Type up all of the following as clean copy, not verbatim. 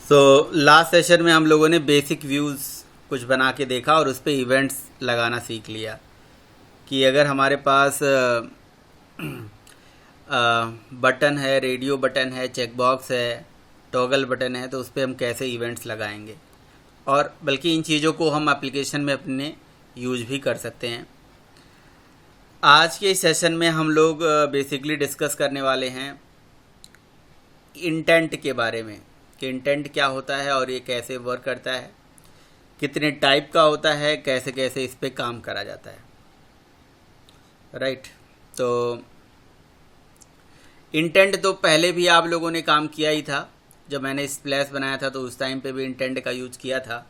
So last session में हम लोगों ने बेसिक व्यूज़ कुछ बना के देखा और उस पर इवेंट्स लगाना सीख लिया कि अगर हमारे पास बटन है, रेडियो बटन है, चेक बॉक्स है, टॉगल बटन है, तो उस पर हम कैसे इवेंट्स लगाएंगे। और बल्कि इन चीज़ों को हम एप्लीकेशन में अपने यूज भी कर सकते हैं। आज के इस सेशन में हम लोग बेसिकली डिस्कस करने वाले हैं इंटेंट के बारे में कि इंटेंट क्या होता है और ये कैसे वर्क करता है, कितने टाइप का होता है, कैसे कैसे इस पे काम करा जाता है। राइट। तो इंटेंट तो पहले भी आप लोगों ने काम किया ही था। जब मैंने स्प्लैश बनाया था तो उस टाइम पे भी इंटेंट का यूज किया था,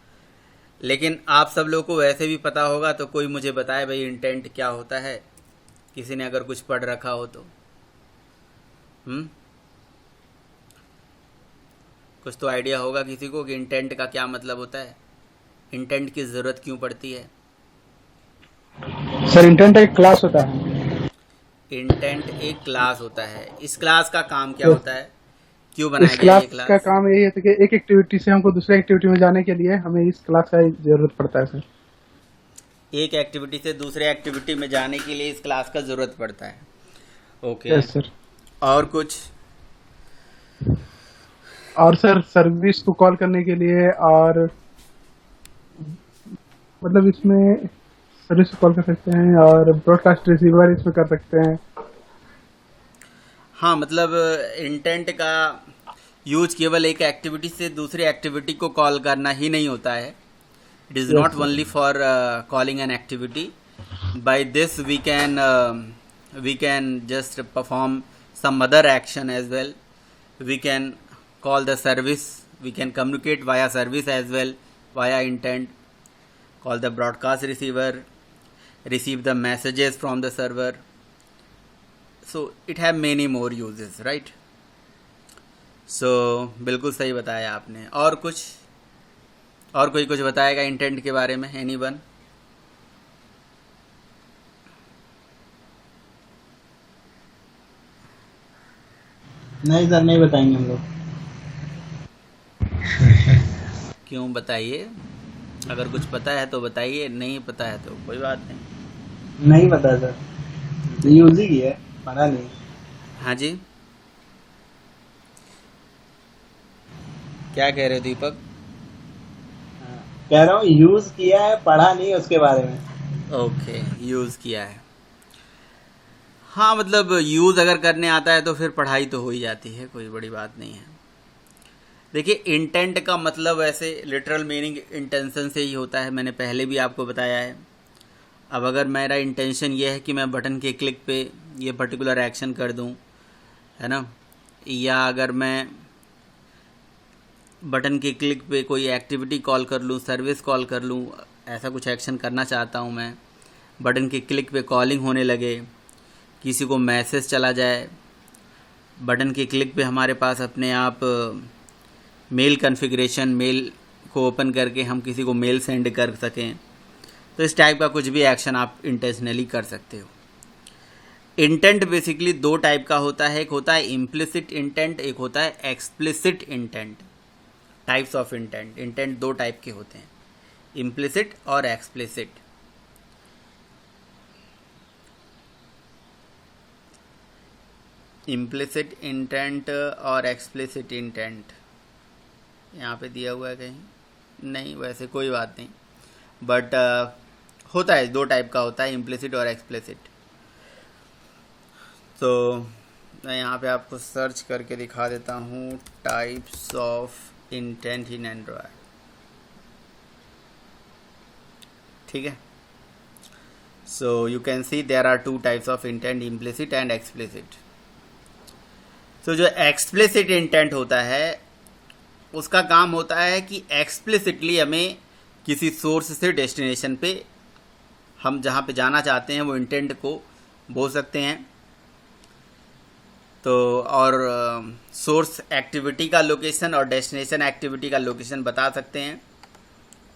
लेकिन आप सब लोगों को वैसे भी पता होगा। तो कोई मुझे बताए भाई इंटेंट क्या होता है, किसी ने अगर कुछ पढ़ रखा हो तो। कुछ तो आइडिया होगा किसी को कि इंटेंट का क्या मतलब होता है, इंटेंट की ज़रूरत क्यों पड़ती है। सर इंटेंट एक क्लास होता है। इंटेंट एक क्लास होता है। इस क्लास का काम क्या यस। होता है, क्यों इस बनाया गया ये क्लास का क्लास। काम यही है कि एक एक्टिविटी से हमको दूसरे एक्टिविटी में जाने के लिए हमें इस क्लास का जरूरत पड़ता है सर। एक एक्टिविटी से दूसरे एक्टिविटी में जाने के लिए इस क्लास का ज़रूरत पड़ता है। ओके। Yes sir. और कुछ। और सर सर्विस को कॉल करने के लिए और मतलब इसमें सर्विस को कॉल कर सकते हैं और ब्रॉडकास्ट रिसीवर इसमें कर सकते हैं। हाँ, मतलब इंटेंट का यूज केवल एक एक्टिविटी से दूसरे एक्टिविटी को कॉल करना ही नहीं होता है। It is yes not sir. Only for calling an activity. By this we can just perform some other action as well. We can call the service, we can communicate via service as well, via intent, call the broadcast receiver, receive the messages from the server. So it have many more uses, right? So बिल्कुल सही बताया आपने। और कुछ, और कोई कुछ बताएगा इंटेंट के बारे में, एनी वन। नहीं सर, नहीं बताएंगे हम लोग। क्यों, बताइए। अगर कुछ पता है तो बताइए, नहीं पता है तो कोई बात नहीं। नहीं पता सर, यूज ही है, पढ़ा नहीं। हाँ जी, क्या कह रहे हो दीपक। हाँ, कह रहा हूँ यूज किया है, पढ़ा नहीं उसके बारे में। ओके, यूज़ किया है। हाँ, मतलब यूज़ अगर करने आता है तो फिर पढ़ाई तो हो ही जाती है, कोई बड़ी बात नहीं है। देखिए, इंटेंट का मतलब ऐसे लिटरल मीनिंग इंटेंशन से ही होता है, मैंने पहले भी आपको बताया है। अब अगर मेरा इंटेंशन ये है कि मैं बटन के क्लिक पे ये पर्टिकुलर एक्शन कर दूं, है ना, या अगर मैं बटन के क्लिक पे कोई एक्टिविटी कॉल कर लूँ, सर्विस कॉल कर लूँ, ऐसा कुछ एक्शन करना चाहता हूँ मैं, बटन के क्लिक पे कॉलिंग होने लगे, किसी को मैसेज चला जाए, बटन के क्लिक पे हमारे पास अपने आप मेल कॉन्फ़िगरेशन, मेल को ओपन करके हम किसी को मेल सेंड कर सकें, तो इस टाइप का कुछ भी एक्शन आप इंटेंशनली कर सकते हो। इंटेंट बेसिकली दो टाइप का होता है, एक होता है इम्प्लिसिट इंटेंट, एक होता है explicit intent. Types of intent, intent दो टाइप के होते हैं, इम्प्लिसिट और एक्सप्लिसिट। इम्प्लिसिट इंटेंट और एक्सप्लिसिट इंटेंट यहाँ पे दिया हुआ है कहीं, नहीं, वैसे कोई बात नहीं, बट होता है, दो टाइप का होता है, इम्प्लिसिट और एक्सप्लिसिट। तो मैं यहाँ पे आपको सर्च करके दिखा देता हूँ, types of intent in android. ठीक है। So you can see there are two types of intent, implicit and explicit. तो जो एक्सप्लिसिट इंटेंट होता है उसका काम होता है कि एक्सप्लिसिटली हमें किसी सोर्स से डेस्टिनेशन पे, हम जहाँ पे जाना चाहते हैं वो इंटेंट को बोल सकते हैं। तो और सोर्स एक्टिविटी का लोकेशन और डेस्टिनेशन एक्टिविटी का लोकेशन बता सकते हैं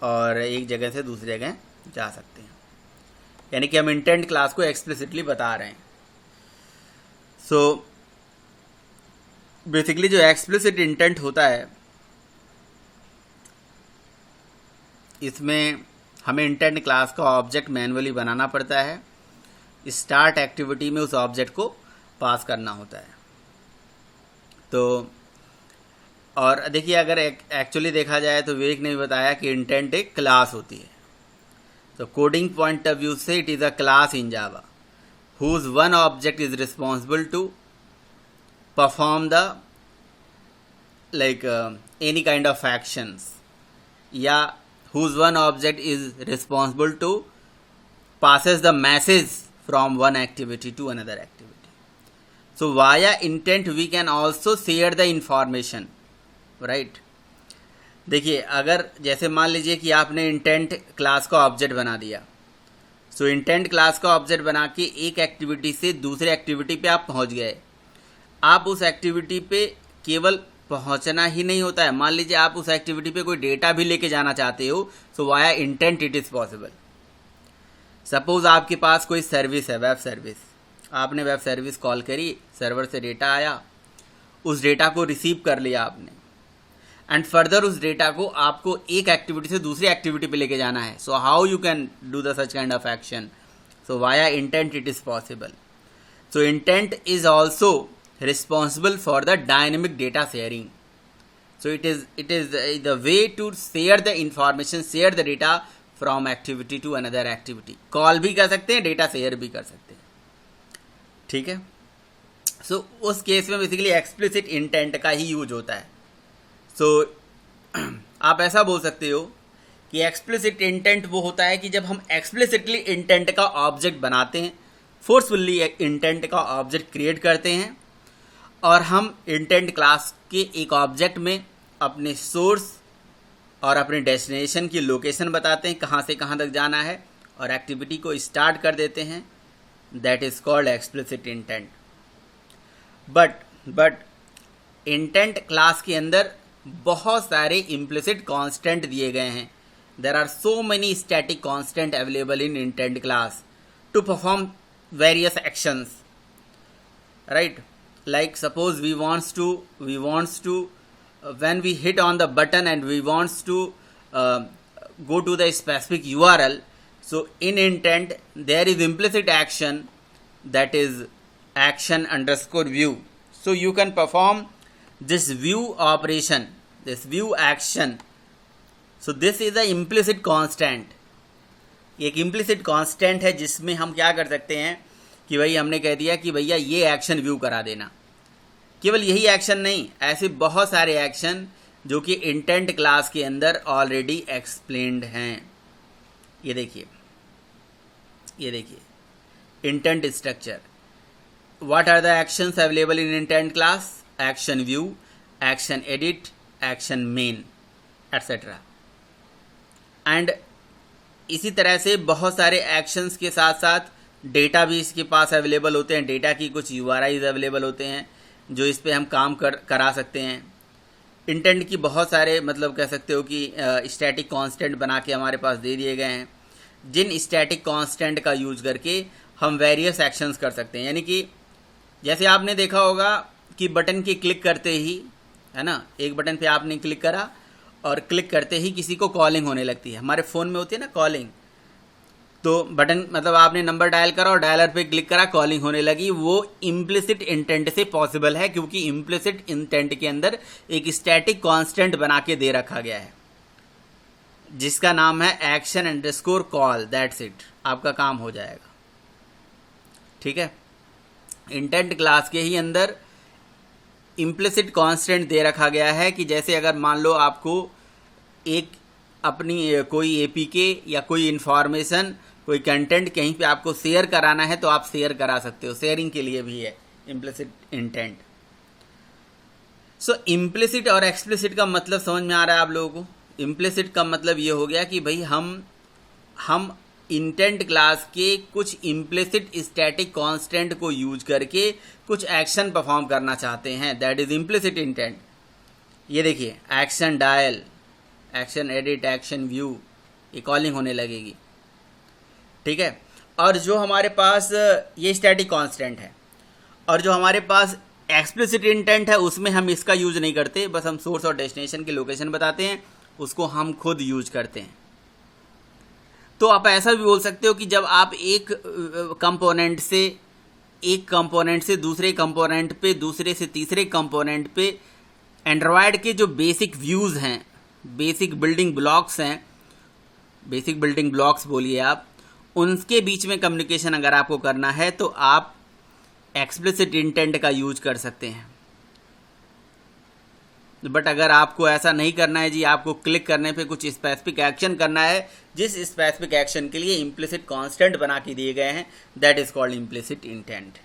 और एक जगह से दूसरी जगह जा सकते हैं। यानी कि हम इंटेंट क्लास को एक्सप्लिसिटली बता रहे हैं। सो बेसिकली जो एक्सप्लिसिट इंटेंट होता है इसमें हमें इंटेंट क्लास का ऑब्जेक्ट मैन्युअली बनाना पड़ता है, स्टार्ट एक्टिविटी में उस ऑब्जेक्ट को पास करना होता है। तो और देखिए, अगर एक्चुअली देखा जाए तो विवेक ने बताया कि इंटेंट एक क्लास होती है। तो कोडिंग पॉइंट ऑफ व्यू से it is a class in Java whose one object is responsible to perform the any kind of actions, या whose one object is responsible to passes the message from one activity to another activity. So via intent we can also share the information, right? देखिए, अगर जैसे मान लीजिए कि आपने intent class का object बना दिया, सो इंटेंट क्लास का ऑब्जेक्ट बना के एक एक्टिविटी से दूसरे एक्टिविटी पे आप पहुंच गए। आप उस एक्टिविटी पे केवल पहुंचना ही नहीं होता है, मान लीजिए आप उस एक्टिविटी पे कोई डेटा भी लेके जाना चाहते हो, so via intent it is possible. Suppose आपके पास कोई सर्विस है, वेब सर्विस, आपने वेब सर्विस कॉल करी, सर्वर से डेटा आया, उस डेटा को रिसीव कर लिया आपने, एंड फर्दर उस डेटा को आपको एक एक्टिविटी से दूसरी एक्टिविटी पे लेके जाना है। So how you can do the such kind of action? So via intent it is possible. So intent is also responsible for the dynamic data sharing. So it is the way to share the information, share the data from activity to another activity. Call भी कर सकते हैं, data share भी कर सकते हैं, ठीक है। सो उस केस में बेसिकली एक्सप्लिसिट इंटेंट का ही यूज होता है। सो आप ऐसा बोल सकते हो कि एक्सप्लिसिट इंटेंट वो होता है कि जब हम एक्सप्लिसिटली इंटेंट का ऑब्जेक्ट बनाते हैं, फोर्सफुल्ली इंटेंट का ऑब्जेक्ट क्रिएट करते हैं, और हम इंटेंट क्लास के एक ऑब्जेक्ट में अपने सोर्स और अपने डेस्टिनेशन की लोकेशन बताते हैं, कहाँ से कहाँ तक जाना है, और एक्टिविटी को स्टार्ट कर देते हैं। That is called explicit intent. But intent class के अंदर बहुत सारे इम्प्लिसिट कांस्टेंट दिए गए हैं। There are so many static constant available in intent class to perform various actions, right? Like suppose we wants to when we hit on the button and we wants to go to the specific URL, so in intent there is implicit action, that is action underscore view. So you can perform this view operation, this view action. So this is a implicit constant. एक implicit constant है जिसमें हम क्या कर सकते हैं कि भाई हमने कह दिया कि भैया ये एक्शन व्यू करा देना। केवल यही एक्शन नहीं, ऐसे बहुत सारे एक्शन जो कि इंटेंट क्लास के अंदर ऑलरेडी एक्सप्लेन्ड हैं। ये देखिए intent structure. What are the actions available in intent class? Action view, action edit, action main, etcetera. And इसी तरह से बहुत सारे एक्शंस के साथ साथ डेटा भी इसके पास अवेलेबल होते हैं। डेटा की कुछ URIs अवेलेबल होते हैं जो इस पे हम काम करा सकते हैं। इंटेंट की बहुत सारे मतलब कह सकते हो कि स्टैटिक कांस्टेंट बना के हमारे पास दे दिए गए हैं, जिन स्टैटिक कांस्टेंट का यूज करके हम वेरियस एक्शंस कर सकते हैं। यानी कि जैसे आपने देखा होगा कि बटन की क्लिक करते ही, है ना, एक बटन पे आपने क्लिक करा और क्लिक करते ही किसी को कॉलिंग होने लगती है। हमारे फ़ोन में होती है ना कॉलिंग, तो बटन मतलब आपने नंबर डायल करा और डायलर पे क्लिक करा, कॉलिंग होने लगी। वो इम्प्लिसिट इंटेंट से पॉसिबल है, क्योंकि इम्प्लिसिट इंटेंट के अंदर एक स्टैटिक कांस्टेंट बना के दे रखा गया है जिसका नाम है action underscore call. That's it, आपका काम हो जाएगा, ठीक है। इंटेंट क्लास के ही अंदर इम्प्लिसिट कांस्टेंट दे रखा गया है कि जैसे अगर मान लो आपको एक अपनी कोई APK या कोई इंफॉर्मेशन, कोई कंटेंट कहीं पे आपको शेयर कराना है तो आप शेयर करा सकते हो। शेयरिंग के लिए भी है इम्प्लिसिट इंटेंट। सो इम्प्लिसिट और एक्सप्लिसिट का मतलब समझ में आ रहा है आप लोगों को? इम्प्लिसिट का मतलब ये हो गया कि भाई हम इंटेंट क्लास के कुछ इम्प्लिसिट स्टैटिक कांस्टेंट को यूज करके कुछ एक्शन परफॉर्म करना चाहते हैं। That is implicit intent. ये देखिए action dial, action edit, action view, ये कॉलिंग होने लगेगी, ठीक है। और जो हमारे पास ये स्टैटिक कांस्टेंट है और जो हमारे पास एक्सप्लिसिट इंटेंट है उसमें हम इसका यूज नहीं करते, बस हम सोर्स और डेस्टिनेशन की लोकेशन बताते हैं, उसको हम खुद यूज करते हैं, तो आप ऐसा भी बोल सकते हो कि जब आप एक कंपोनेंट से दूसरे कंपोनेंट पे, दूसरे से तीसरे कंपोनेंट पे एंड्रॉयड के जो बेसिक व्यूज़ हैं, बेसिक बिल्डिंग ब्लॉक्स बोलिए आप, उनके बीच में कम्युनिकेशन अगर आपको करना है तो आप एक्सप्लिसिट इंटेंट का यूज कर सकते हैं। बट अगर आपको ऐसा नहीं करना है जी, आपको क्लिक करने पे कुछ स्पेसिफिक एक्शन करना है, जिस स्पेसिफिक एक्शन के लिए इम्प्लिसिट कांस्टेंट बना के दिए गए हैं, that is called implicit intent.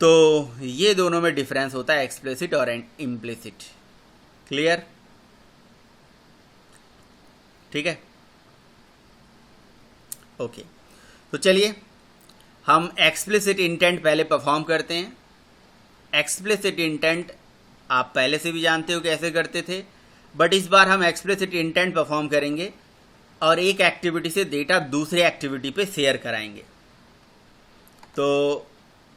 तो ये दोनों में डिफरेंस होता है, एक्सप्लिसिट और इम्प्लिसिट। क्लियर? ठीक है, ओके। तो चलिए हम एक्सप्लिसिट इंटेंट पहले परफॉर्म करते हैं। एक्सप्लिसिट इंटेंट आप पहले से भी जानते हो कैसे करते थे, बट इस बार हम एक्सप्लिसिट इंटेंट परफॉर्म करेंगे और एक एक्टिविटी से डेटा दूसरे एक्टिविटी पे शेयर कराएंगे। तो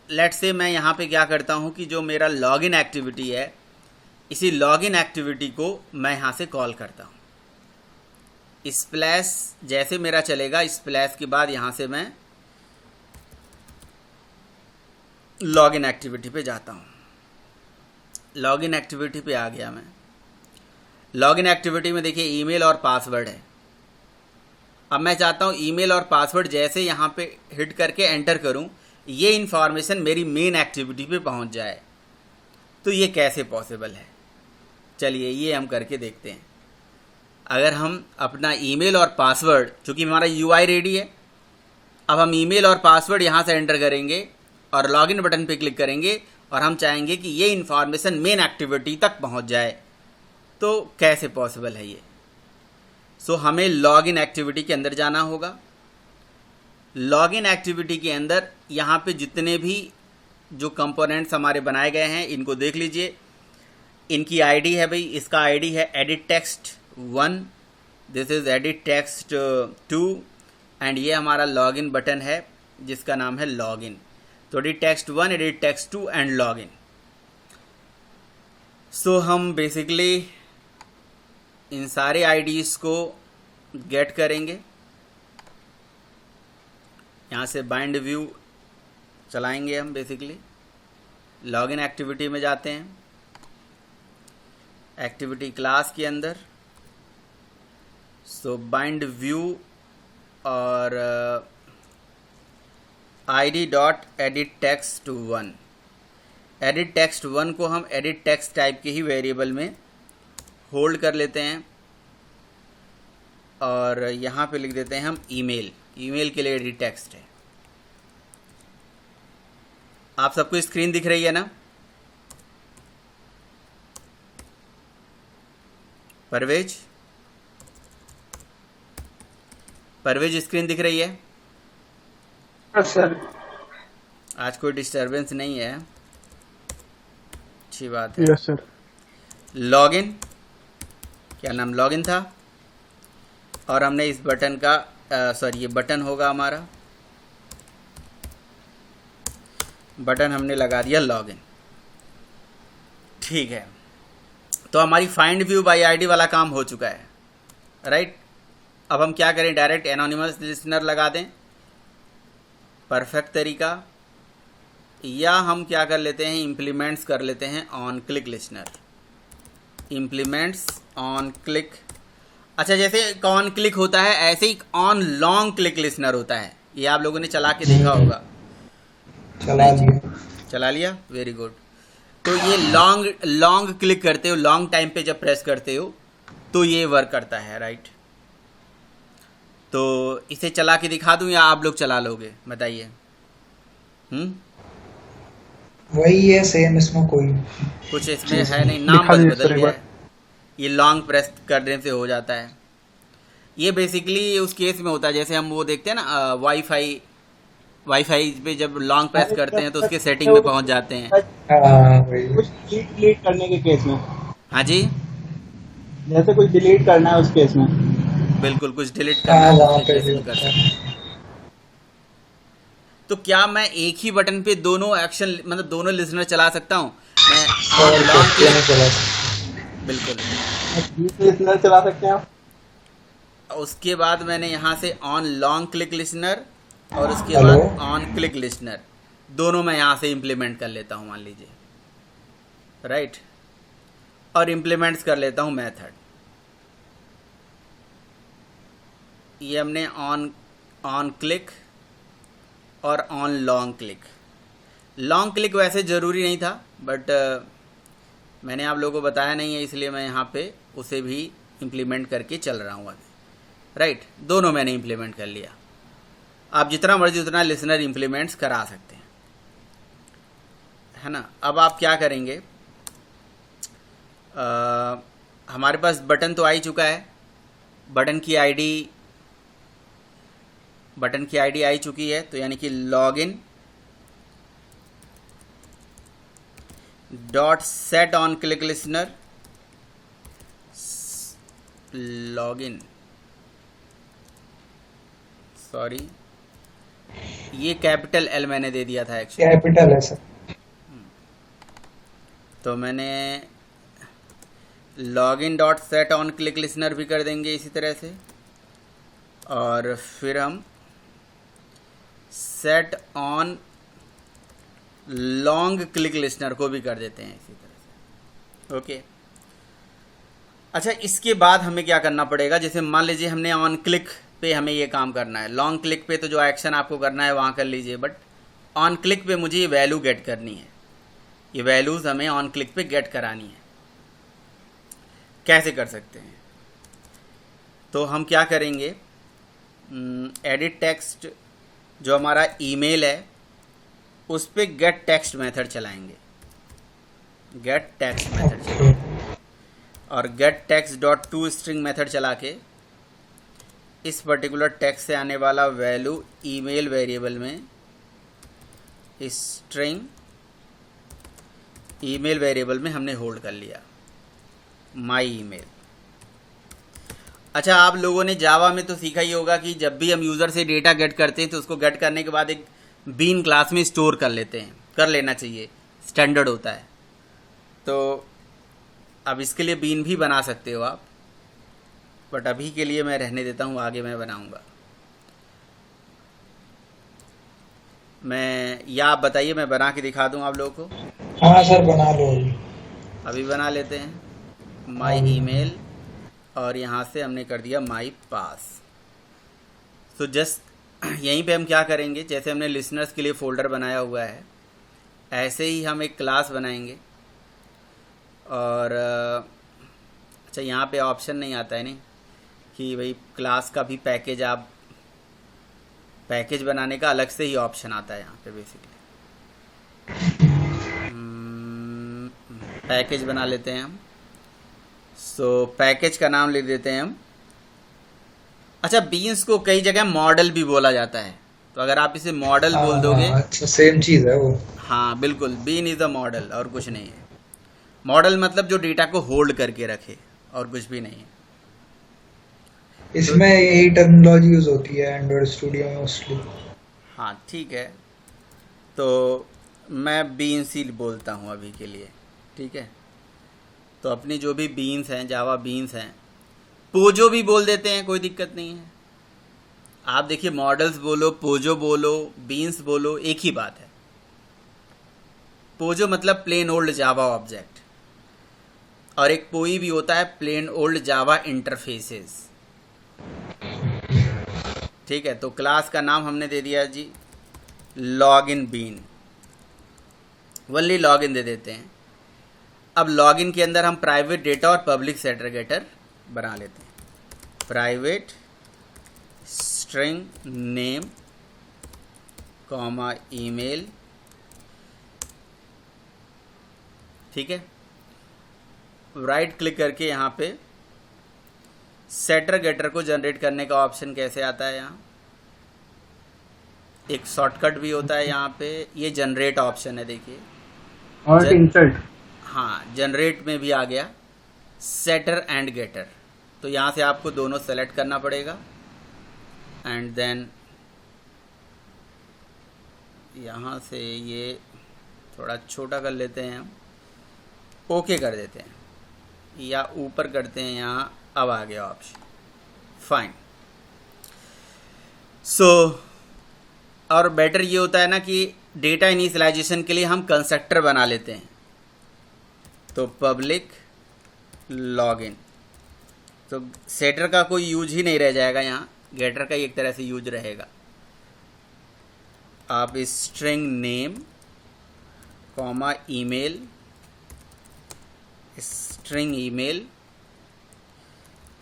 लेट्स से मैं यहाँ पे क्या करता हूँ कि जो मेरा लॉगिन एक्टिविटी है, इसी लॉगिन एक्टिविटी को मैं यहाँ से कॉल करता हूँ। स्प्लैश जैसे मेरा चलेगा, स्प्लैश के बाद यहाँ से मैं लॉगिन एक्टिविटी पे जाता हूँ। लॉगिन एक्टिविटी पे आ गया मैं। लॉगिन एक्टिविटी में देखिए ईमेल और पासवर्ड है। अब मैं चाहता हूँ ईमेल और पासवर्ड जैसे यहाँ पे हिट करके एंटर करूँ, ये इन्फॉर्मेशन मेरी मेन एक्टिविटी पे पहुँच जाए। तो ये कैसे पॉसिबल है, चलिए ये हम करके देखते हैं। अगर हम अपना ईमेल और पासवर्ड, चूँकि हमारा UI रेडी है, अब हम ईमेल और पासवर्ड यहाँ से एंटर करेंगे और लॉगिन बटन पे क्लिक करेंगे और हम चाहेंगे कि ये इन्फॉर्मेशन मेन एक्टिविटी तक पहुँच जाए। तो कैसे पॉसिबल है ये? सो हमें लॉगिन एक्टिविटी के अंदर जाना होगा। लॉगिन एक्टिविटी के अंदर यहाँ पे जितने भी जो कंपोनेंट्स हमारे बनाए गए हैं इनको देख लीजिए। इनकी आईडी है भाई, इसका आईडी है edit text 1, this is edit text 2 and ये हमारा लॉगिन बटन है जिसका नाम है लॉगिन। तो edit text 1, edit text 2 and login. So हम बेसिकली इन सारे आईडीज़ को गेट करेंगे, यहाँ से बाइंड व्यू चलाएंगे हम। बेसिकली लॉगिन एक्टिविटी में जाते हैं, एक्टिविटी क्लास के अंदर। सो बाइंड व्यू और id dot edit text 1। Edit text 1 को हम एडिट टेक्स्ट टाइप के ही वेरिएबल में होल्ड कर लेते हैं और यहाँ पे लिख देते हैं हम ईमेल। ईमेल के लिए एडिट टेक्स्ट है। आप सबको स्क्रीन दिख रही है ना? परवेज स्क्रीन दिख रही है? सर आज कोई डिस्टरबेंस नहीं है, अच्छी बात है। Yes sir. लॉगिन, क्या नाम लॉगिन था, और हमने इस बटन का सॉरी ये बटन होगा हमारा, बटन हमने लगा दिया लॉगिन। ठीक है, तो हमारी फाइंड व्यू बाय आईडी वाला काम हो चुका है, राइट। अब हम क्या करें, डायरेक्ट एनोनिमस लिसनर लगा दें, परफेक्ट तरीका, या हम क्या कर लेते हैं, इम्प्लीमेंट्स कर लेते हैं on click listener. Implements on click, अच्छा जैसे ऑन क्लिक होता है ऐसे ही ऑन लॉन्ग क्लिक लिसनर होता है। ये आप लोगों ने चला के देखा होगा। चला लिया, वेरी गुड। तो ये लॉन्ग क्लिक करते हो, लॉन्ग टाइम पे जब प्रेस करते हो तो ये वर्क करता है, राइट। तो इसे चला के दिखा दूं या आप लोग चला लोगे, बताइए। वही है सेम, इसमें कोई कुछ इसमें है नहीं, नाम बस बदल गया है। ये लॉन्ग प्रेस करने से हो जाता है। ये बेसिकली उस केस में होता है जैसे हम वो देखते हैं ना, वाईफाई पे जब लॉन्ग प्रेस करते हैं तो उसके सेटिंग में पहुंच जाते हैं। कुछ डिलीट करने के केस में। हाँ जी, जैसे कुछ डिलीट करना है उस केस में। बिल्कुल, कुछ डिलीट करना है तो केस में कर सकते हैं। तो क्या मैं एक ही बटन पे दोनों एक्शन, मतलब दोनों लिसनर चला सकता हूँ? मैं लॉन्ग, बिल्कुल लिसनर चला सकते हैं आप। उसके बाद मैंने यहाँ से ऑन लॉन्ग क्लिक लिसनर और उसके हेलो? बाद ऑन क्लिक लिसनर दोनों मैं यहाँ से इम्प्लीमेंट कर लेता हूँ, मान लीजिए, राइट। और इम्प्लीमेंट्स कर लेता हूँ मेथड। ये हमने ऑन क्लिक और on long click. Long click वैसे ज़रूरी नहीं था, बट मैंने आप लोगों को बताया नहीं है, इसलिए मैं यहाँ पे उसे भी इम्प्लीमेंट करके चल रहा हूँ अभी, राइट। दोनों मैंने इम्प्लीमेंट कर लिया। आप जितना मर्जी उतना लिसनर इम्प्लीमेंट्स करा सकते हैं, है ना। अब आप क्या करेंगे, हमारे पास बटन तो आ ही चुका है, बटन की आईडी आ ही चुकी है, तो यानी कि login dot set on click listener, login, sorry ये कैपिटल एल मैंने दे दिया था एक्चुअली, कैपिटल है सर। तो मैंने login dot set on click listener भी कर देंगे इसी तरह से, और फिर हम set on long click listener को भी कर देते हैं इसी तरह से, ओके। अच्छा, इसके बाद हमें क्या करना पड़ेगा, जैसे मान लीजिए हमने ऑन क्लिक पे हमें ये काम करना है, लॉन्ग क्लिक पे तो जो एक्शन आपको करना है वहाँ कर लीजिए, बट ऑन क्लिक पे मुझे ये वैल्यू गेट करनी है, ये वैल्यूज़ हमें ऑन क्लिक पे गेट करानी है। कैसे कर सकते हैं, तो हम क्या करेंगे, एडिट टेक्स्ट जो हमारा ईमेल है उस पे गेट टेक्स्ट मेथड चलाएंगे, गेट टेक्स्ट मेथड चलाएंगे, और gate text dot to string method चला के इस पर्टिकुलर टेक्स्ट से आने वाला वैल्यू ईमेल वेरिएबल में स्ट्रिंग ईमेल वेरिएबल में हमने होल्ड कर लिया, माई ईमेल। अच्छा, आप लोगों ने जावा में तो सीखा ही होगा कि जब भी हम यूज़र से डेटा गेट करते हैं तो उसको गेट करने के बाद एक बीन क्लास में स्टोर कर लेते हैं, कर लेना चाहिए, स्टैंडर्ड होता है। तो अब इसके लिए बीन भी बना सकते हो आप, बट अभी के लिए मैं रहने देता हूँ, आगे मैं बनाऊँगा। या आप बताइए, मैं बना के दिखा दूँ आप लोगों को। हाँ सर, बना लो अभी बना लेते हैं, माई ईमेल, और यहाँ से हमने कर दिया माई पास। तो जस्ट यहीं पे हम क्या करेंगे, जैसे हमने लिसनर्स के लिए फ़ोल्डर बनाया हुआ है ऐसे ही हम एक क्लास बनाएंगे, और अच्छा यहाँ पे ऑप्शन नहीं आता है नहीं कि भाई क्लास का भी पैकेज, आप पैकेज बनाने का अलग से ही ऑप्शन आता है यहाँ पे बेसिकली। पैकेज बना लेते हैं हम, सो पैकेज का नाम लिख देते हैं हम। अच्छा, बीन्स को कई जगह मॉडल भी बोला जाता है, तो अगर आप इसे मॉडल बोल दोगे, अच्छा सेम चीज है वो। हाँ बिल्कुल, बीन इज़ अ मॉडल और कुछ नहीं है। मॉडल मतलब जो डेटा को होल्ड करके रखे, और कुछ भी नहीं है। इसमें यही टेक्नोलॉजी यूज होती है एंड्रॉइड स्टूडियो में मोस्टली। हाँ ठीक है, तो मैं बीन्स ही बोलता हूँ अभी के लिए, ठीक है। तो अपनी जो भी बीन्स हैं, जावा बीन्स हैं, पोजो भी बोल देते हैं, कोई दिक्कत नहीं है। आप देखिए, मॉडल्स बोलो, पोजो बोलो, बीन्स बोलो, एक ही बात है। पोजो मतलब प्लेन ओल्ड जावा ऑब्जेक्ट, और एक पोई भी होता है प्लेन ओल्ड जावा इंटरफेसेस, ठीक है। तो क्लास का नाम हमने दे दिया जी लॉगिन बीन, ओनली लॉगिन दे देते हैं। अब लॉगिन के अंदर हम प्राइवेट डेटा और पब्लिक सेग्रीगेटर बना लेते हैं। Private string name comma email, ठीक है। राइट क्लिक करके यहाँ पे सेटर गेटर को जनरेट करने का ऑप्शन कैसे आता है, यहाँ एक शॉर्टकट भी होता है, यहाँ पे ये जनरेट ऑप्शन है, देखिए, और इंसर्ट, हाँ जनरेट में भी आ गया सेटर एंड गेटर। तो यहाँ से आपको दोनों सेलेक्ट करना पड़ेगा, एंड देन यहाँ से ये थोड़ा छोटा कर लेते हैं हम, ओके कर देते हैं, या ऊपर करते हैं यहाँ। अब आ गया ऑप्शन, फाइन। सो और बेटर ये होता है ना कि डेटा इनिशियलाइजेशन के लिए हम कंस्ट्रक्टर बना लेते हैं। तो पब्लिक लॉगिन, तो सेटर का कोई यूज ही नहीं रह जाएगा, यहाँ गेटर का ही एक तरह से यूज रहेगा। आप string name comma email, string email,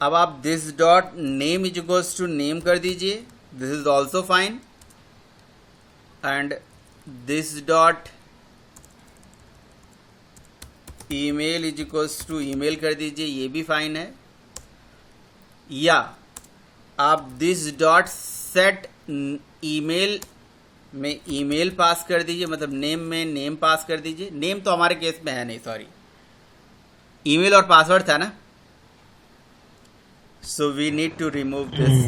अब आप this dot name is equals to name कर दीजिए, this is also fine, and this dot email is equals to email कर दीजिए, ये भी फाइन है। या आप दिस डॉट सेट ईमेल में ईमेल पास कर दीजिए, मतलब नेम में नेम पास कर दीजिए। नेम तो हमारे केस में है नहीं, सॉरी, ईमेल और पासवर्ड था ना। So we need to remove this,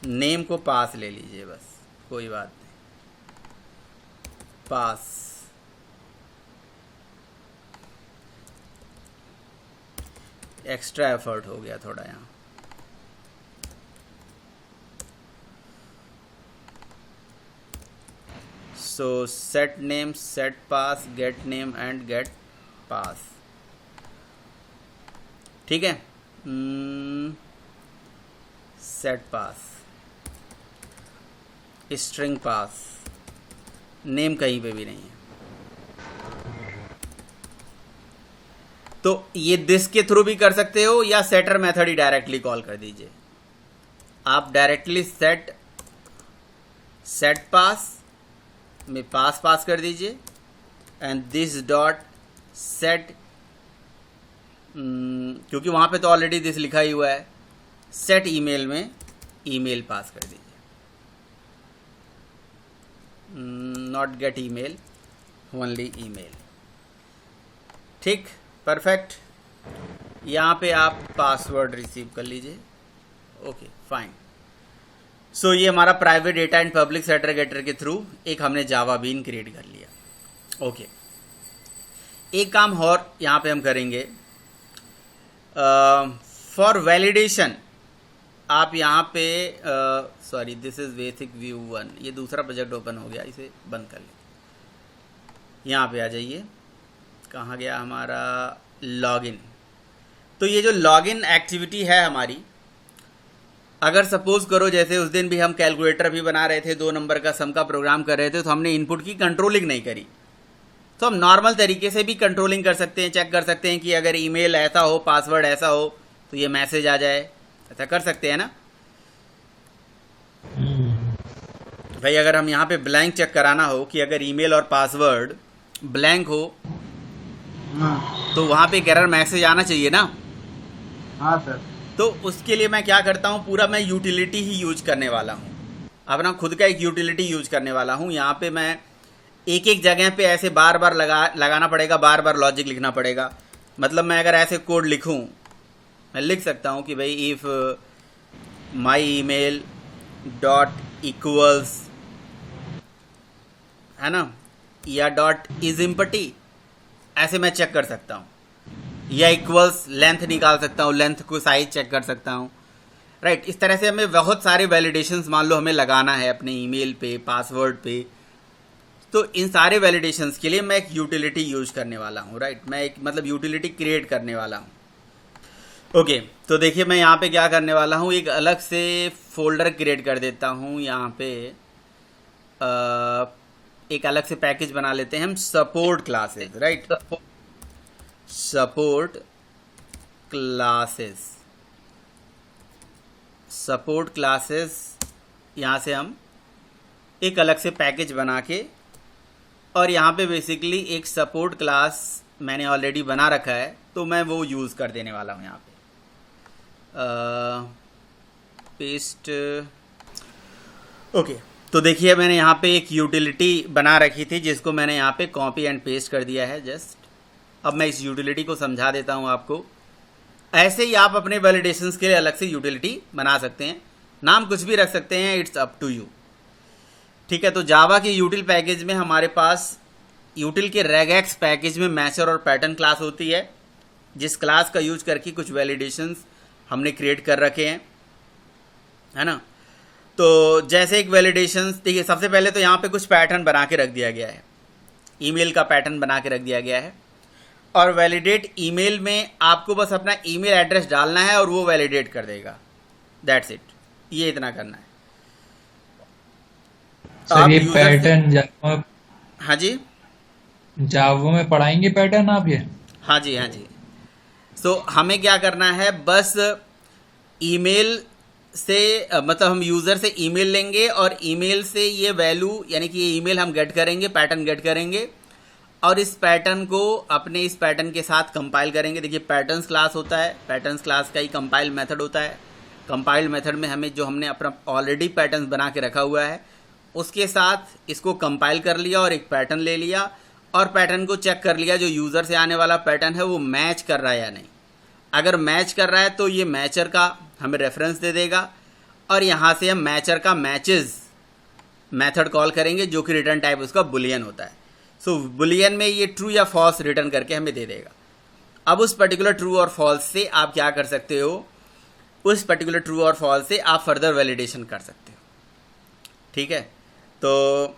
name को पास ले लीजिए बस, कोई बात नहीं, पास। एक्स्ट्रा एफर्ट हो गया थोड़ा यहाँ। So set name, set pass, get name and get pass, ठीक है। Set pass, string pass, name कहीं पे भी नहीं है। तो ये दिस के थ्रू भी कर सकते हो या सेटर मेथड ही डायरेक्टली कॉल कर दीजिए। आप डायरेक्टली सेट पास में पास कर दीजिए, एंड दिस डॉट सेट, क्योंकि वहां पे तो ऑलरेडी दिस लिखा ही हुआ है, सेट ईमेल में ईमेल पास कर दीजिए, not gate email, only email, ठीक, परफेक्ट। यहाँ पे आप पासवर्ड रिसीव कर लीजिए, ओके फाइन। सो ये हमारा private data and public setter getter के थ्रू एक हमने जावा बीन क्रिएट कर लिया, ओके। एक काम और यहाँ पे हम करेंगे, फॉर वैलिडेशन आप यहाँ पे, sorry this is basic view 1, ये दूसरा प्रोजेक्ट ओपन हो गया, इसे बंद कर लें। यहाँ पे आ जाइए, कहाँ गया हमारा लॉगिन। तो ये जो लॉगिन एक्टिविटी है हमारी, अगर सपोज करो जैसे उस दिन भी हम कैलकुलेटर भी बना रहे थे, 2 नंबर का सम का प्रोग्राम कर रहे थे, तो हमने इनपुट की कंट्रोलिंग नहीं करी, तो हम नॉर्मल तरीके से भी कंट्रोलिंग कर सकते हैं, चेक कर सकते हैं कि अगर ईमेल ऐसा हो, पासवर्ड ऐसा हो, तो ये मैसेज आ जाए, ऐसा कर सकते हैं ना भाई। अगर हम यहाँ पे ब्लैंक चेक कराना हो कि अगर ईमेल और पासवर्ड ब्लैंक हो, तो वहाँ पे एक एरर मैसेज आना चाहिए ना। हाँ सर। तो उसके लिए मैं क्या करता हूँ, पूरा मैं यूटिलिटी ही यूज करने वाला हूँ, अपना खुद का एक यूटिलिटी यूज करने वाला हूँ। यहाँ पे मैं एक एक जगह पे ऐसे बार बार लगाना पड़ेगा, बार बार लॉजिक लिखना पड़ेगा। मतलब मैं अगर ऐसे कोड लिखूँ, मैं लिख सकता हूँ कि भाई if my email dot equals, है ना, या डॉट इज एम्प्टी, ऐसे मैं चेक कर सकता हूँ, या इक्वल्स लेंथ निकाल सकता हूँ, लेंथ को साइज चेक कर सकता हूँ, राइट। इस तरह से हमें बहुत सारे वैलिडेशंस मान लो हमें लगाना है अपने ईमेल पे, पासवर्ड पे, तो इन सारे वैलिडेशंस के लिए मैं एक यूटिलिटी यूज करने वाला हूँ, राइट। मैं एक मतलब यूटिलिटी क्रिएट करने वाला हूँ, ओके। तो देखिए मैं यहाँ पे क्या करने वाला हूँ, एक अलग से फोल्डर क्रिएट कर देता हूँ। यहाँ पे एक अलग से पैकेज बना लेते हैं हम, support classes, right, support classes, support classes. यहाँ से हम एक अलग से पैकेज बना के, और यहाँ पे बेसिकली एक सपोर्ट क्लास मैंने ऑलरेडी बना रखा है, तो मैं वो यूज़ कर देने वाला हूँ यहाँ पे। Paste, okay. तो देखिए मैंने यहाँ पे एक यूटिलिटी बना रखी थी, जिसको मैंने यहाँ पे कॉपी एंड पेस्ट कर दिया है जस्ट। अब मैं इस यूटिलिटी को समझा देता हूँ आपको। ऐसे ही आप अपने वैलिडेशंस के लिए अलग से यूटिलिटी बना सकते हैं, नाम कुछ भी रख सकते हैं, इट्स अप टू यू, ठीक है। तो जावा के यूटिल पैकेज में हमारे पास यूटिल के रेगएक्स पैकेज में मैचर और पैटर्न क्लास होती है, जिस क्लास का यूज करके कुछ वैलिडेशंस हमने क्रिएट कर रखे हैं, है ना। तो जैसे एक वैलिडेशन, देखिए सबसे पहले तो यहाँ पे कुछ पैटर्न बना के रख दिया गया है, ईमेल का पैटर्न बना के रख दिया गया है। और वैलिडेट ईमेल में आपको बस अपना ईमेल एड्रेस डालना है और वो वैलिडेट कर देगा, दैट्स इट, ये इतना करना है। सर ये user से- पैटर्न जावा हाँ जी, जावा में पढ़ाएंगे पैटर्न आप ये? हाँ जी, हाँ जी। सो हमें क्या करना है, बस ईमेल से मतलब हम यूज़र से ईमेल लेंगे और ईमेल से ये वैल्यू यानी कि ये ईमेल हम गेट करेंगे, पैटर्न गेट करेंगे और इस पैटर्न को अपने इस पैटर्न के साथ कंपाइल करेंगे। देखिए पैटर्न्स क्लास होता है, पैटर्न्स क्लास का ही कंपाइल मेथड होता है। कंपाइल मेथड में हमें जो हमने अपना ऑलरेडी पैटर्न्स बना के रखा हुआ है उसके साथ इसको कंपाइल कर लिया और एक पैटर्न ले लिया और पैटर्न को चेक कर लिया जो यूज़र से आने वाला पैटर्न है वो मैच कर रहा है या नहीं। अगर मैच कर रहा है तो ये मैचर का हमें रेफरेंस दे देगा और यहाँ से हम मैचर का मैचेस मेथड कॉल करेंगे जो कि रिटर्न टाइप उसका बुलियन होता है। सो बुलियन में ये ट्रू या फॉल्स रिटर्न करके हमें दे देगा। अब उस पर्टिकुलर ट्रू और फॉल्स से आप क्या कर सकते हो, उस पर्टिकुलर ट्रू और फॉल्स से आप फर्दर वैलिडेशन कर सकते हो। ठीक है, तो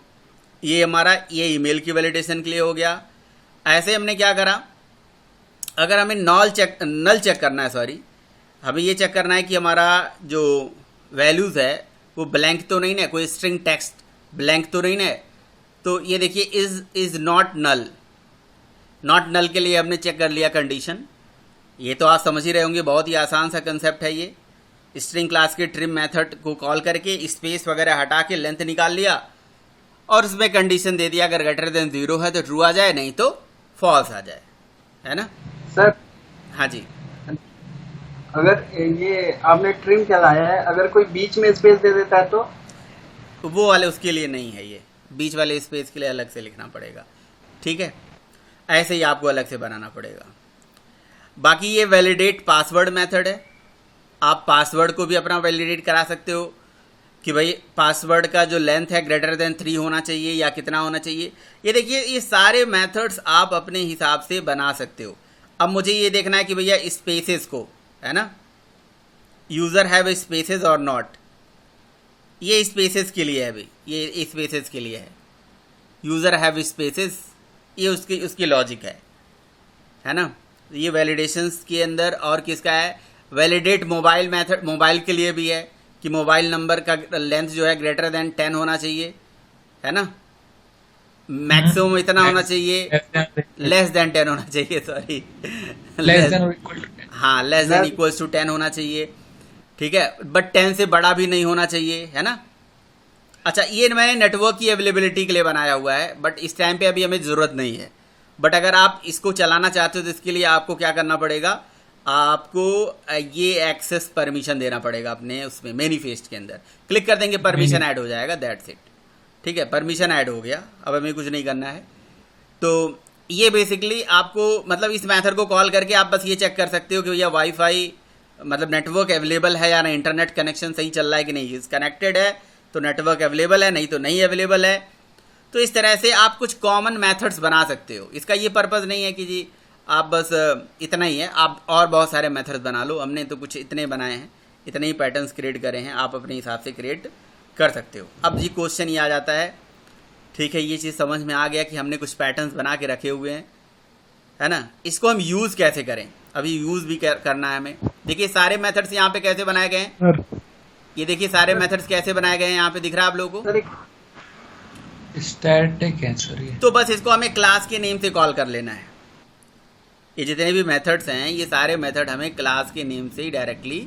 ये हमारा ये ईमेल की वैलिडेशन के लिए हो गया। ऐसे हमने क्या करा, अगर हमें नल चेक करना है, सॉरी हमें ये चेक करना है कि हमारा जो वैल्यूज़ है वो ब्लैंक तो नहीं है, कोई स्ट्रिंग टेक्स्ट ब्लैंक तो नहीं है। तो ये देखिए इज़ नॉट नल के लिए हमने चेक कर लिया कंडीशन। ये तो आप समझ ही रहे होंगे, बहुत ही आसान सा कंसेप्ट है ये। स्ट्रिंग क्लास के ट्रिम मेथड को कॉल करके स्पेस वगैरह हटा के लेंथ निकाल लिया और उसमें कंडीशन दे दिया, अगर ग्रेटर देन 0 है तो ट्रू आ जाए, नहीं तो फॉल्स आ जाए, है ना। सर हाँ जी, अगर ये आपने ट्रिम चलाया है, अगर कोई बीच में स्पेस दे देता है तो वो वाले उसके लिए नहीं है, ये बीच वाले स्पेस के लिए अलग से लिखना पड़ेगा। ठीक है, ऐसे ही आपको अलग से बनाना पड़ेगा। बाकी ये वैलिडेट पासवर्ड मेथड है, आप पासवर्ड को भी अपना वैलिडेट करा सकते हो कि भाई पासवर्ड का जो लेंथ है ग्रेटर देन 3 होना चाहिए या कितना होना चाहिए। ये देखिए ये सारे मेथड्स आप अपने हिसाब से बना सकते हो। अब मुझे ये देखना है कि भैया स्पेसेस को, है ना, यूज़र हैव स्पेसेस और नॉट, ये स्पेसेस के लिए है भाई, ये स्पेसेस के लिए है, यूज़र हैव स्पेसेस, ये उसकी लॉजिक है ना। ये वैलिडेशंस के अंदर और किसका है, वैलिडेट मोबाइल मेथड, मोबाइल के लिए भी है कि मोबाइल नंबर का लेंथ जो है ग्रेटर देन 10 होना चाहिए, है ना, मैक्सिमम इतना होना चाहिए, लेस देन 10 होना चाहिए, सॉरी लेस देन और इक्वल टू 10। हाँ, लेस देन इक्वल्स टू 10 होना चाहिए। ठीक है, बट 10 से बड़ा भी नहीं होना चाहिए, है ना। अच्छा, ये मैंने नेटवर्क की अवेलेबिलिटी के लिए बनाया हुआ है, बट इस टाइम पे अभी हमें ज़रूरत नहीं है। बट अगर आप इसको चलाना चाहते हो तो इसके लिए आपको क्या करना पड़ेगा, आपको ये एक्सेस परमिशन देना पड़ेगा अपने उसमें मैनिफेस्ट के अंदर। क्लिक कर देंगे, परमिशन ऐड हो जाएगा, दैट्स इट। ठीक है, परमिशन ऐड हो गया, अब हमें कुछ नहीं करना है। तो ये बेसिकली आपको मतलब इस मेथड को कॉल करके आप बस ये चेक कर सकते हो कि भैया वाईफाई मतलब नेटवर्क अवेलेबल है या नहीं, इंटरनेट कनेक्शन सही चल रहा है कि नहीं, कनेक्टेड है तो नेटवर्क अवेलेबल है, नहीं तो नहीं अवेलेबल है। तो इस तरह से आप कुछ कॉमन मेथड्स बना सकते हो। इसका ये पर्पज़ नहीं है कि जी आप बस इतना ही है, आप और बहुत सारे मेथड्स बना लो। हमने तो कुछ इतने बनाए हैं, इतने ही पैटर्न्स क्रिएट करे हैं, आप अपने हिसाब से क्रिएट कर सकते हो। अब जी क्वेश्चन ये आ जाता है, ठीक है, ये चीज़ समझ में आ गया कि हमने कुछ पैटर्न्स बना के रखे हुए हैं, है ना, इसको हम यूज़ कैसे करें, अभी यूज़ भी करना है हमें। देखिए सारे मेथड्स यहाँ पे कैसे बनाए गए हैं, सर ये देखिए सारे मेथड्स कैसे बनाए गए हैं, यहाँ पे दिख रहा है आप लोगों को। सर एक स्टैटिक है सर ये। तो बस इसको हमें क्लास के नेम से कॉल कर लेना है। ये जितने भी मेथड्स हैं ये सारे मेथड हमें क्लास के नेम से ही डायरेक्टली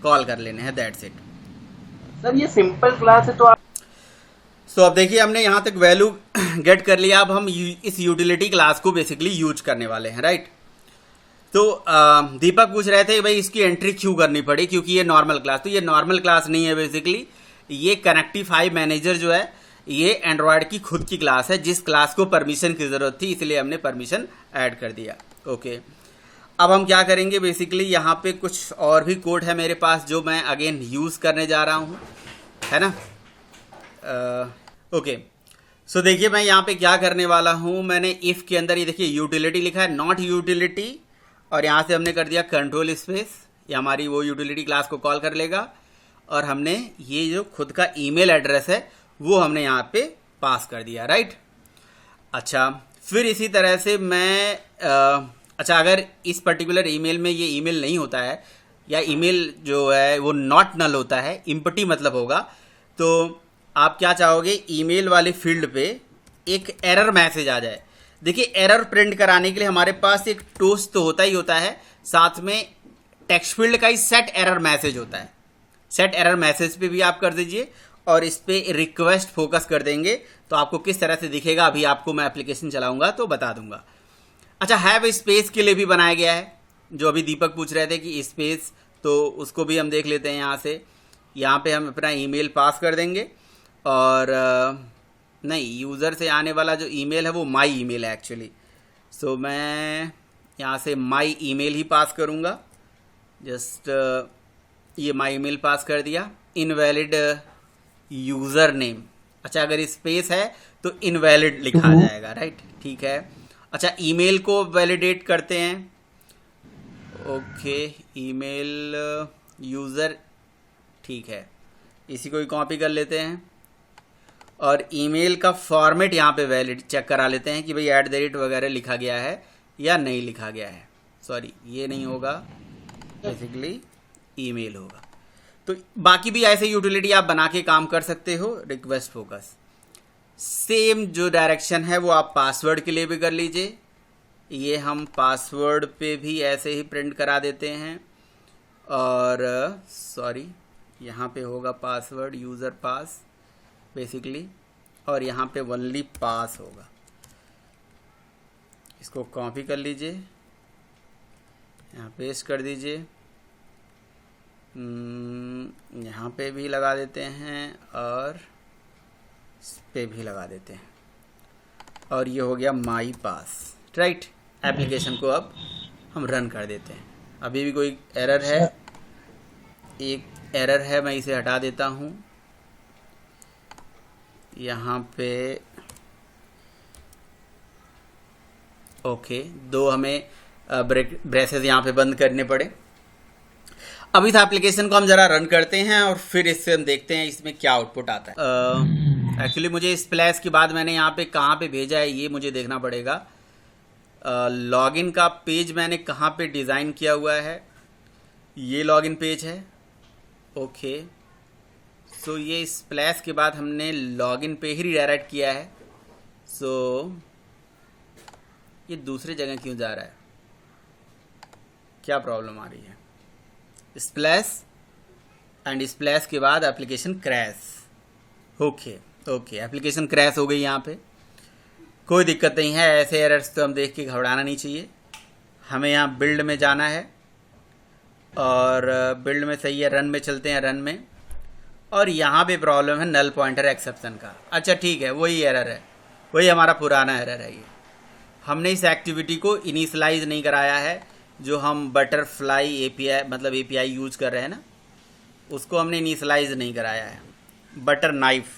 कॉल कर लेने हैं, दैट्स इट। सर ये सिंपल क्लास है तो आप सो अब देखिए हमने यहाँ तक वैल्यू गेट कर लिया, अब हम इस यूटिलिटी क्लास को बेसिकली यूज करने वाले हैं, राइट। तो दीपक पूछ रहे थे भाई इसकी एंट्री क्यों करनी पड़ी, क्योंकि ये नॉर्मल क्लास, तो ये नॉर्मल क्लास नहीं है बेसिकली, ये कनेक्टिफाई मैनेजर जो है ये एंड्रॉयड की खुद की क्लास है, जिस क्लास को परमिशन की ज़रूरत थी इसलिए हमने परमिशन ऐड कर दिया। ओके, अब हम क्या करेंगे, बेसिकली यहाँ पे कुछ और भी कोड है मेरे पास जो मैं अगेन यूज़ करने जा रहा हूँ, है ना। ओके, सो देखिए मैं यहाँ पे क्या करने वाला हूँ, मैंने इफ़ के अंदर ये देखिए यूटिलिटी लिखा है, नॉट यूटिलिटी, और यहाँ से हमने कर दिया कंट्रोल स्पेस, ये हमारी वो यूटिलिटी क्लास को कॉल कर लेगा। और हमने ये जो खुद का ईमेल एड्रेस है वो हमने यहाँ पे पास कर दिया, राइट। अच्छा, फिर इसी तरह से मैं अच्छा, अगर इस पर्टिकुलर ईमेल में ये ईमेल नहीं होता है या ईमेल जो है वो नॉट नल होता है, इम्पटी मतलब होगा, तो आप क्या चाहोगे, ईमेल वाले फील्ड पे एक एरर मैसेज आ जाए। देखिए, एरर प्रिंट कराने के लिए हमारे पास एक टोस्ट तो होता ही होता है, साथ में टेक्स्ट फील्ड का ही सेट एरर मैसेज होता है। सेट एरर मैसेज पे भी आप कर दीजिए और इस पे रिक्वेस्ट फोकस कर देंगे तो आपको किस तरह से दिखेगा, अभी आपको मैं एप्लीकेशन चलाऊंगा तो बता दूंगा। अच्छा, हैव स्पेस के लिए भी बनाया गया है, जो अभी दीपक पूछ रहे थे कि स्पेस, तो उसको भी हम देख लेते हैं। यहाँ से यहाँ पे हम अपना ईमेल पास कर देंगे और नहीं, यूज़र से आने वाला जो ईमेल है वो माई ईमेल है एक्चुअली। सो मैं यहाँ से माई ईमेल ही पास करूँगा, जस्ट ये माई ईमेल पास कर दिया। इनवैलिड यूज़र नेम, अच्छा अगर स्पेस है तो इनवैलिड लिखा जाएगा, राइट, ठीक है। अच्छा, ईमेल को वैलिडेट करते हैं, ओके, ईमेल यूज़र, ठीक है, इसी को ही कॉपी कर लेते हैं और ईमेल का फॉर्मेट यहाँ पे वैलिड चेक करा लेते हैं कि भाई @ वगैरह लिखा गया है या नहीं लिखा गया है। सॉरी, ये नहीं होगा, बेसिकली ईमेल होगा। तो बाकी भी ऐसे यूटिलिटी आप बना के काम कर सकते हो। रिक्वेस्ट फोकस, सेम जो डायरेक्शन है वो आप पासवर्ड के लिए भी कर लीजिए। ये हम पासवर्ड पे भी ऐसे ही प्रिंट करा देते हैं और सॉरी, यहाँ पे होगा पासवर्ड यूज़र पास बेसिकली, और यहाँ पे ओनली पास होगा। इसको कॉपी कर लीजिए, यहाँ पेस्ट कर दीजिए, यहाँ पे भी लगा देते हैं और इस पे भी लगा देते हैं और ये हो गया माई पास, राइट। एप्लीकेशन को अब हम रन कर देते हैं। अभी भी कोई एरर है, एक एरर है, मैं इसे हटा देता हूँ। यहाँ पे ओके, 2 हमें ब्रेसेस यहाँ पे बंद करने पड़े। अब इस एप्लीकेशन को हम ज़रा रन करते हैं और फिर इससे हम देखते हैं इसमें क्या आउटपुट आता है। एक्चुअली मुझे स्प्लैश के बाद मैंने यहाँ पे कहाँ पे भेजा है ये मुझे देखना पड़ेगा। लॉगिन का पेज मैंने कहाँ पे डिज़ाइन किया हुआ है, ये लॉगिन पेज है, ओके। सो ये स्प्लैश के बाद हमने लॉगिन पे ही रिडायरेक्ट किया है। सो ये दूसरी जगह क्यों जा रहा है, क्या प्रॉब्लम आ रही है? स्प्लैश एंड स्प्लैश के बाद application crash, okay okay, application crash हो गई। यहाँ पे कोई दिक्कत नहीं है, ऐसे एरर्स तो हम देख के घबराना नहीं चाहिए। हमें यहाँ बिल्ड में जाना है और बिल्ड में सही है, रन में चलते हैं, रन में, और यहाँ पे प्रॉब्लम है नल पॉइंटर एक्सेप्शन का। अच्छा ठीक है, वही एरर है, वही हमारा पुराना एरर है। ये हमने इस एक्टिविटी को इनिशलाइज नहीं कराया है, जो हम बटरफ्लाई एपीआई मतलब एपीआई यूज कर रहे हैं ना, उसको हमने इनिशलाइज नहीं कराया है। बटर नाइफ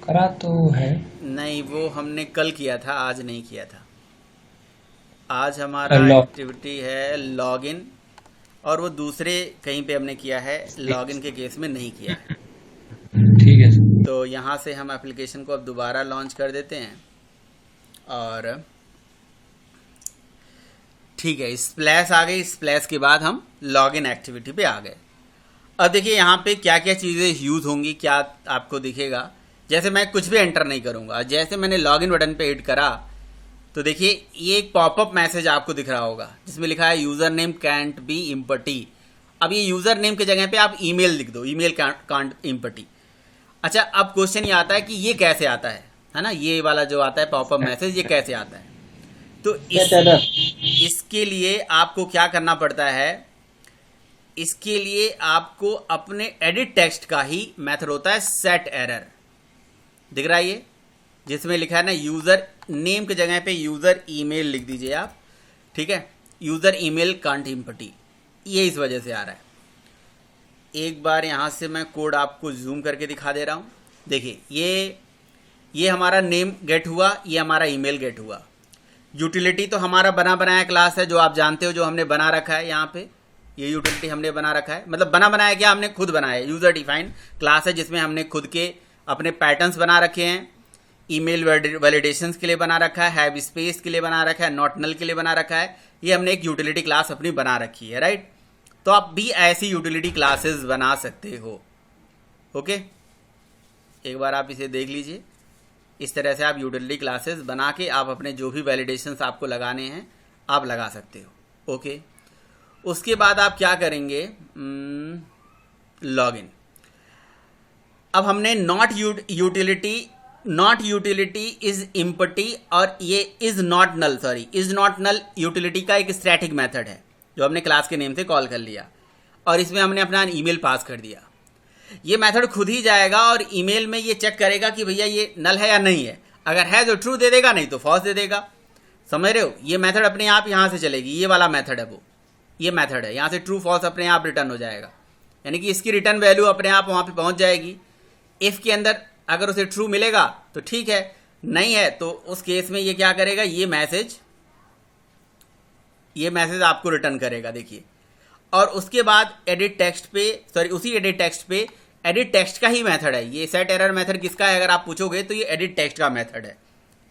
करा तो है नहीं, वो हमने कल किया था, आज नहीं किया था। आज हमारा एक्टिविटी है लॉगिन, और वो दूसरे कहीं पे हमने किया है, लॉगिन के केस में नहीं किया है। ठीक है। तो यहाँ से हम एप्लीकेशन को अब दोबारा लॉन्च कर देते हैं और ठीक है, स्प्लैश आ गई। स्प्लैश के बाद हम लॉगिन एक्टिविटी पे आ गए। अब देखिए यहाँ पे क्या क्या चीज़ें यूज़ होंगी, क्या आपको दिखेगा। जैसे मैं कुछ भी एंटर नहीं करूँगा, जैसे मैंने लॉगिन बटन पे हिट करा तो देखिए ये एक पॉपअप मैसेज आपको दिख रहा होगा जिसमें लिखा है user name cantt B empty. अब ये यूज़र नेम की जगह पे आप ईमेल लिख दो, ईमेल कांट इम्पटी। अच्छा, अब क्वेश्चन ये आता है कि ये कैसे आता है ना, ये वाला जो आता है पॉपअप मैसेज, ये कैसे आता है? तो इसके लिए आपको क्या करना पड़ता है, इसके लिए आपको अपने एडिट टेक्स्ट का ही मेथड होता है सेट एरर। दिख रहा है ये, जिसमें लिखा है ना यूज़र नेम की जगह पे यूज़र ईमेल लिख दीजिए आप, ठीक है, यूज़र ईमेल कांट इम्पटी, ये इस वजह से आ रहा है। एक बार यहाँ से मैं कोड आपको जूम करके दिखा दे रहा हूँ। देखिए ये हमारा नेम गेट हुआ, ये हमारा ईमेल गेट हुआ। यूटिलिटी तो हमारा बना बनाया क्लास है, जो आप जानते हो, जो हमने बना रखा है यहाँ पे, ये यूटिलिटी हमने बना रखा है, मतलब बनाया क्या, हमने खुद बनाया है। यूज़र डिफाइंड क्लास है जिसमें हमने खुद के अपने पैटर्न्स बना रखे हैं। ईमेल वैलिडेशंस के लिए बना रखा है, हैव स्पेस के लिए बना रखा है, नॉट नल के लिए बना रखा है। ये हमने एक यूटिलिटी क्लास अपनी बना रखी है, राइट। तो आप भी ऐसी यूटिलिटी क्लासेस बना सकते हो। ओके, एक बार आप इसे देख लीजिए। इस तरह से आप यूटिलिटी क्लासेस बना के आप अपने जो भी वैलिडेशंस आपको लगाने हैं आप लगा सकते हो। ओके, उसके बाद आप क्या करेंगे, लॉगिन। अब हमने नॉट यूटिलिटी इज इम्पटी और ये is not null, sorry is not null utility का एक स्टैटिक मेथड है जो हमने क्लास के नेम से कॉल कर लिया और इसमें हमने अपना ईमेल पास कर दिया। ये मेथड खुद ही जाएगा और ईमेल में ये चेक करेगा कि भैया ये नल है या नहीं है। अगर है तो ट्रू दे देगा, नहीं तो फॉल्स दे देगा। समझ रहे हो, ये मेथड अपने आप यहाँ से चलेगी। ये वाला मेथड है वो, ये मेथड है, यहाँ से ट्रू फॉल्स अपने आप रिटर्न हो जाएगा, यानी कि इसकी रिटर्न वैल्यू अपने आप वहाँ पे पहुँच जाएगी। इफ़ के अंदर अगर उसे ट्रू मिलेगा तो ठीक है, नहीं है तो उस केस में ये क्या करेगा, ये मैसेज आपको रिटर्न करेगा। देखिए, और उसके बाद एडिट टेक्स्ट पे, सॉरी उसी एडिट टेक्स्ट पे, एडिट टेक्स्ट का ही मेथड है ये। सेट एरर मेथड किसका है अगर आप पूछोगे तो ये एडिट टेक्स्ट का मेथड है।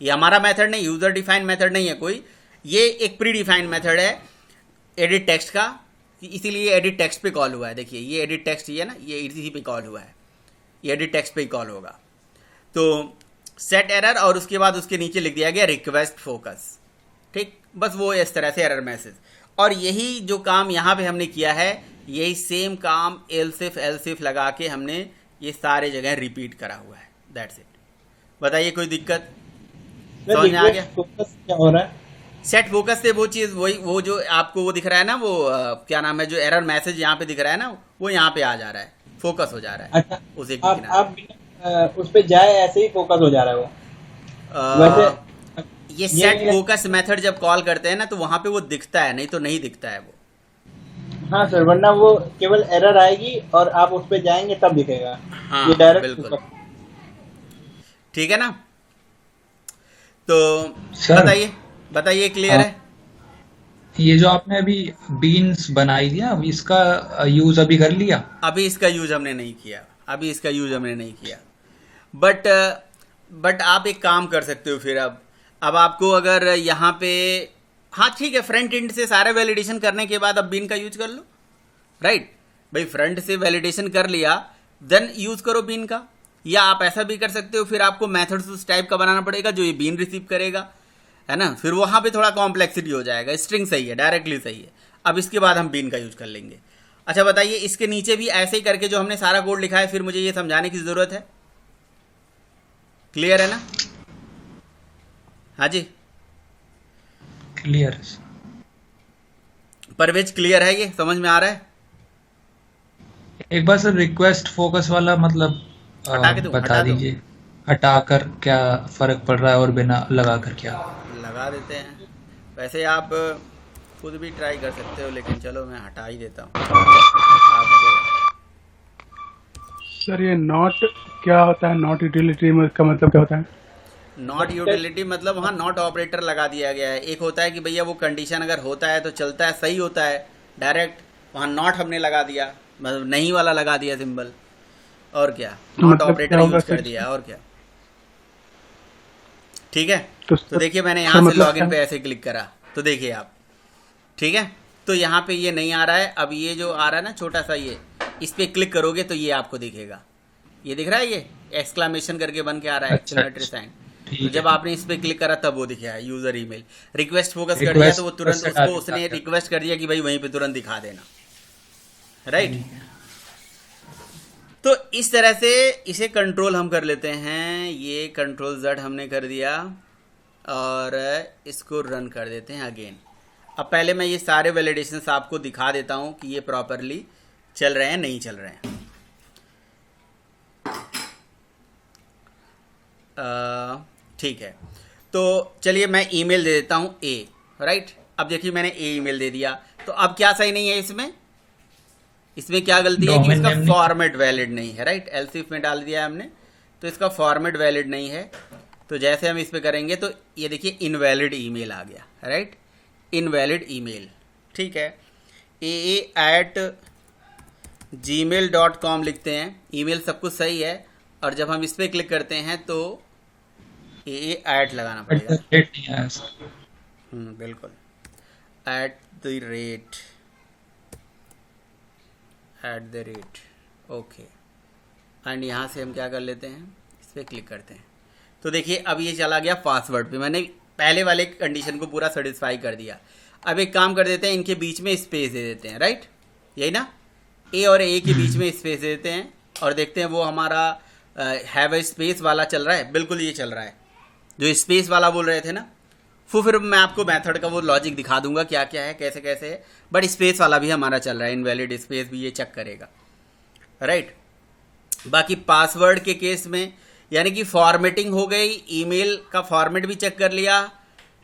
ये हमारा मेथड नहीं, यूजर डिफाइंड मेथड नहीं है कोई, ये एक प्री डिफाइंड मेथड है एडिट टेक्स्ट का, इसीलिए एडिट टेक्स्ट पे कॉल हुआ है। देखिए ये एडिट टेक्स्ट ही है ना, ये इसी पे कॉल हुआ है, ये एडिट टेक्स्ट पे ही कॉल होगा। तो सेट एरर और उसके बाद उसके नीचे लिख दिया गया रिक्वेस्ट फोकस, ठीक, बस वो इस तरह से एरर मैसेज। और यही जो काम यहाँ पे हमने किया है, यही सेम काम एल्सिफ लगा के हमने ये सारे जगह रिपीट करा हुआ है। That's it. बताइए कोई दिक्कत समझ में आ गया? फोकस क्या हो रहा है? सेट फोकस से वो चीज़ वही, वो जो आपको वो दिख रहा है ना, वो क्या नाम है, जो एरर मैसेज यहाँ पे दिख रहा है ना, वो यहाँ पे आ जा रहा है, फोकस हो जा रहा है। अच्छा, उसे आप उस पे जाए ऐसे ही फोकस हो जा रहा है वो। वैसे ये सेट फोकस मेथड जब कॉल करते हैं ना तो वहां पे वो दिखता है, नहीं तो नहीं दिखता है वो। हाँ सर, वरना वो केवल एरर आएगी और आप उस पे जाएंगे तब दिखेगा। हाँ ये डायरेक्ट बिल्कुल, ठीक है ना। तो सर बताइए क्लियर है? ये जो आपने अभी बीन्स बनाई दिया, अभी इसका यूज अभी कर लिया? अभी इसका यूज हमने नहीं किया, बट आप एक काम कर सकते हो फिर। अब आपको अगर यहाँ पे, हाँ ठीक है, फ्रंट एंड से सारे वैलिडेशन करने के बाद अब बीन का यूज कर लो, राइट भाई। फ्रंट से वैलिडेशन कर लिया, देन यूज करो बीन का। या आप ऐसा भी कर सकते हो, फिर आपको मेथड्स उस टाइप का बनाना पड़ेगा जो ये बीन रिसीव करेगा, है ना। फिर वहाँ पे थोड़ा कॉम्प्लेक्सिटी हो जाएगा। स्ट्रिंग सही है, डायरेक्टली सही है। अब इसके बाद हम बीन का यूज कर लेंगे। अच्छा बताइए, इसके नीचे भी ऐसे ही करके जो हमने सारा कोड लिखा है, फिर मुझे ये समझाने की ज़रूरत है। क्लियर है ना? हाँ जी, क्लियर। परवेज क्लियर है? ये समझ में आ रहा है? एक बार सर रिक्वेस्ट फोकस वाला मतलब हटा के दो, बता दीजिए, हटाकर क्या फर्क पड़ रहा है और बिना लगाकर क्या? लगा देते हैं। वैसे आप खुद भी ट्राई कर सकते हो, लेकिन चलो मैं हटा ही देता हूँ आपको। सर ये नॉट क्या होता है? नॉट यूटिलिटी का मतलब क्या होता है? नॉट यूटिलिटी मतलब वहाँ नॉट ऑपरेटर लगा दिया गया है। एक होता है कि भैया वो कंडीशन अगर होता है तो चलता है, सही होता है, डायरेक्ट वहाँ नॉट हमने लगा दिया, मतलब नहीं वाला लगा दिया सिंबल, और क्या, नॉट मतलब ऑपरेटर क्या होगा यूज कर फिर? दिया, और क्या। ठीक है, तो तो देखिए मैंने यहाँ से मतलब लॉगिन क्या? पे ऐसे क्लिक करा तो देखिए आप, ठीक है। तो यहाँ पे ये नहीं आ रहा है। अब ये जो आ रहा है ना छोटा सा, ये इस पे क्लिक करोगे तो ये आपको दिखेगा। ये दिख रहा है, ये एक्सक्लामेशन करके बन के आ रहा है, अच्छा, एक्सक्लेमेटरी साइन। ठीक तो है। जब आपने इस पे क्लिक करा तब वो दिखा है यूजर ईमेल। रिक्वेस्ट फोकस कर दिया तो वो तुरंत Request उसको उसने दिखा रिक्वेस्ट कर दिया कि भाई वहीं पे तुरंत दिखा देना, राइट। तो इस तरह से इसे कंट्रोल हम कर लेते हैं। ये कंट्रोल Z हमने कर दिया और इसको रन कर देते हैं अगेन। अब पहले मैं ये सारे वैलिडेशंस आपको दिखा देता हूँ कि ये प्रॉपरली चल रहे हैं नहीं चल रहे हैं। ठीक है, तो चलिए मैं ईमेल दे देता हूँ ए, राइट। अब देखिए मैंने ए ईमेल दे दिया, तो अब क्या सही नहीं है इसमें क्या गलती है कि इसका फॉर्मेट वैलिड नहीं है, राइट। एल्सिफ में डाल दिया है हमने, तो इसका फॉर्मेट वैलिड नहीं है। तो जैसे हम इस पे करेंगे तो ये देखिए इनवैलिड ईमेल आ गया, राइट, इनवैलिड ईमेल, ठीक है। aa@gmail.com लिखते हैं, ईमेल सब कुछ सही है, और जब हम इस पर क्लिक करते हैं तो AA@ लगाना पड़ेगा। रेट नहीं आया सर। बिल्कुल, @, ओके। एंड यहाँ से हम क्या कर लेते हैं, इस पर क्लिक करते हैं, तो देखिए अब ये चला गया पासवर्ड पे। मैंने पहले वाले कंडीशन को पूरा सेटिस्फाई कर दिया। अब एक काम कर देते हैं, इनके बीच में स्पेस दे देते हैं, राइट, यही ना, ए और ए के बीच में स्पेस दे देते हैं, और देखते हैं वो हमारा हैव ए स्पेस वाला चल रहा है। बिल्कुल ये चल रहा है जो स्पेस वाला बोल रहे थे ना। फिर मैं आपको मेथड का वो लॉजिक दिखा दूंगा क्या क्या है, कैसे कैसे है, बट स्पेस वाला भी हमारा चल रहा है, इनवैलिड स्पेस भी ये चेक करेगा, राइट। बाकी पासवर्ड के केस में यानी कि फॉर्मेटिंग हो गई, ईमेल का फॉर्मेट भी चेक कर लिया,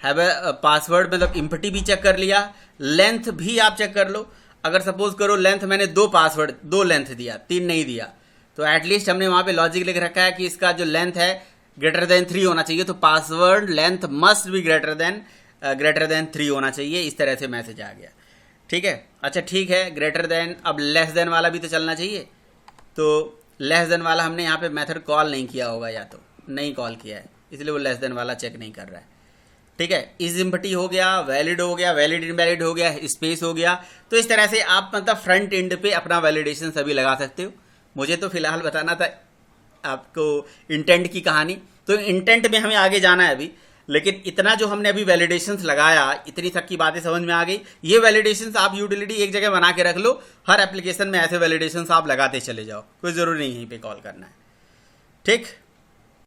हैव पासवर्ड मतलब इम्पटी भी चेक कर लिया, लेंथ भी आप चेक कर लो। अगर सपोज करो लेंथ मैंने 2 लेंथ दिया, 3 नहीं दिया, तो एटलीस्ट हमने वहाँ पे लॉजिक लिख रखा है कि इसका जो लेंथ है ग्रेटर देन 3 होना चाहिए, तो पासवर्ड लेंथ मस्ट भी ग्रेटर देन 3 होना चाहिए। इस तरह से मैसेज आ गया, ठीक है। अच्छा ठीक है, ग्रेटर देन, अब लेस देन वाला भी तो चलना चाहिए, तो लेस देन वाला हमने यहाँ पे मेथड कॉल नहीं किया होगा, या तो नहीं कॉल किया है, इसलिए वो लेस देन वाला चेक नहीं कर रहा है, ठीक है। इज इम्पटी हो गया, वैलिड हो गया, वैलिड इनवैलिड हो गया, स्पेस हो गया। तो इस तरह से आप मतलब फ्रंट एंड पे अपना वैलिडेशन सभी लगा सकते हो। मुझे तो फिलहाल बताना था आपको इंटेंट की कहानी, तो इंटेंट में हमें आगे जाना है अभी, लेकिन इतना जो हमने अभी वैलिडेशंस लगाया, इतनी तक की बातें समझ में आ गई। ये वैलिडेशंस आप यूटिलिटी एक जगह बना के रख लो, हर एप्लीकेशन में ऐसे वैलिडेशंस आप लगाते चले जाओ, कोई ज़रूरी नहीं यहीं पे कॉल करना है, ठीक।